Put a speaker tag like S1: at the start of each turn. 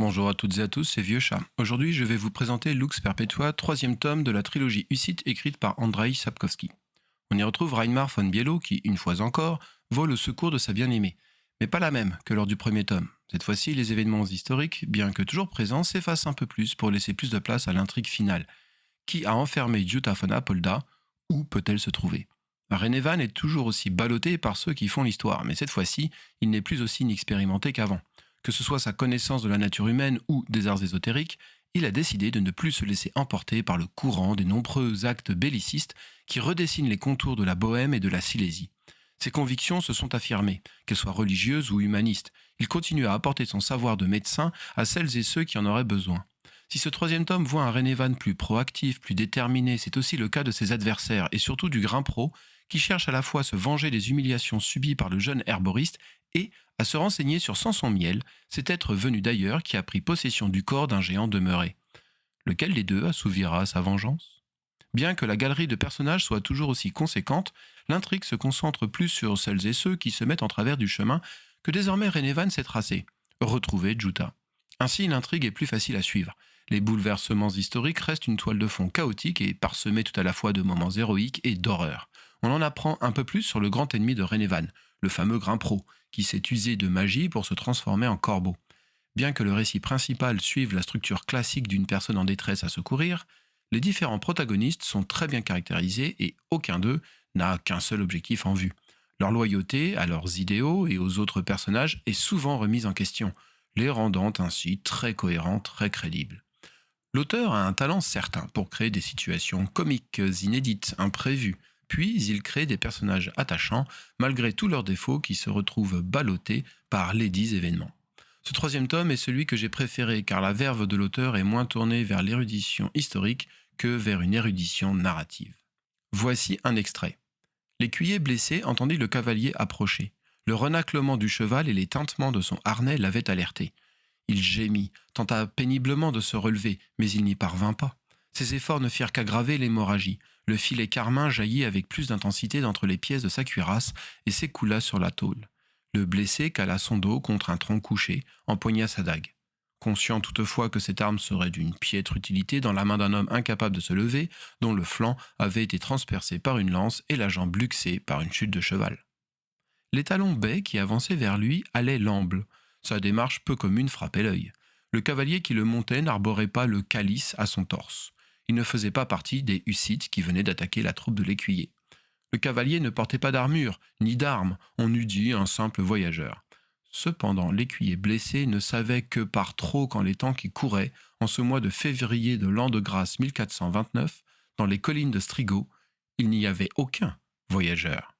S1: Bonjour à toutes et à tous, c'est Vieux Chat. Aujourd'hui, je vais vous présenter Lux Perpetua, troisième tome de la trilogie Hussite écrite par Andrei Sapkowski. On y retrouve Reinmar von Bielo qui, une fois encore, vole au secours de sa bien-aimée. Mais pas la même que lors du premier tome. Cette fois-ci, les événements historiques, bien que toujours présents, s'effacent un peu plus pour laisser plus de place à l'intrigue finale. Qui a enfermé Jutta von Apolda? Où peut-elle se trouver? Renevan est toujours aussi ballotté par ceux qui font l'histoire, mais cette fois-ci, il n'est plus aussi inexpérimenté qu'avant. Que ce soit sa connaissance de la nature humaine ou des arts ésotériques, il a décidé de ne plus se laisser emporter par le courant des nombreux actes bellicistes qui redessinent les contours de la Bohème et de la Silésie. Ses convictions se sont affirmées, qu'elles soient religieuses ou humanistes. Il continue à apporter son savoir de médecin à celles et ceux qui en auraient besoin. Si ce troisième tome voit un Renevan plus proactif, plus déterminé, c'est aussi le cas de ses adversaires et surtout du Grimpro, qui cherche à la fois à se venger des humiliations subies par le jeune herboriste et à se renseigner sur Samson Miel, cet être venu d'ailleurs qui a pris possession du corps d'un géant demeuré. Lequel des deux assouvira sa vengeance? Bien que la galerie de personnages soit toujours aussi conséquente, l'intrigue se concentre plus sur celles et ceux qui se mettent en travers du chemin que désormais Renevan s'est tracé. Retrouver Jutta. Ainsi, l'intrigue est plus facile à suivre. Les bouleversements historiques restent une toile de fond chaotique et parsemée tout à la fois de moments héroïques et d'horreur. On en apprend un peu plus sur le grand ennemi de Renevan, le fameux Grimpro, qui s'est usé de magie pour se transformer en corbeau. Bien que le récit principal suive la structure classique d'une personne en détresse à secourir, les différents protagonistes sont très bien caractérisés et aucun d'eux n'a qu'un seul objectif en vue. Leur loyauté à leurs idéaux et aux autres personnages est souvent remise en question, les rendant ainsi très cohérents, très crédibles. L'auteur a un talent certain pour créer des situations comiques, inédites, imprévues, puis il crée des personnages attachants malgré tous leurs défauts qui se retrouvent ballottés par lesdits événements. Ce troisième tome est celui que j'ai préféré car la verve de l'auteur est moins tournée vers l'érudition historique que vers une érudition narrative. Voici un extrait. L'écuyer blessé entendit le cavalier approcher. Le renaclement du cheval et les tintements de son harnais l'avaient alerté. Il gémit, tenta péniblement de se relever, mais il n'y parvint pas. Ses efforts ne firent qu'aggraver l'hémorragie. Le filet carmin jaillit avec plus d'intensité d'entre les pièces de sa cuirasse et s'écoula sur la tôle. Le blessé cala son dos contre un tronc couché, empoigna sa dague. Conscient toutefois que cette arme serait d'une piètre utilité dans la main d'un homme incapable de se lever, dont le flanc avait été transpercé par une lance et la jambe luxée par une chute de cheval. L'étalon bai qui avançait vers lui allait lamble. Sa démarche peu commune frappait l'œil. Le cavalier qui le montait n'arborait pas le calice à son torse. Il ne faisait pas partie des Hussites qui venaient d'attaquer la troupe de l'écuyer. Le cavalier ne portait pas d'armure, ni d'armes, on eût dit un simple voyageur. Cependant, l'écuyer blessé ne savait que par trop qu'en les temps qui couraient, en ce mois de février de l'an de grâce 1429, dans les collines de Strigo, il n'y avait aucun voyageur.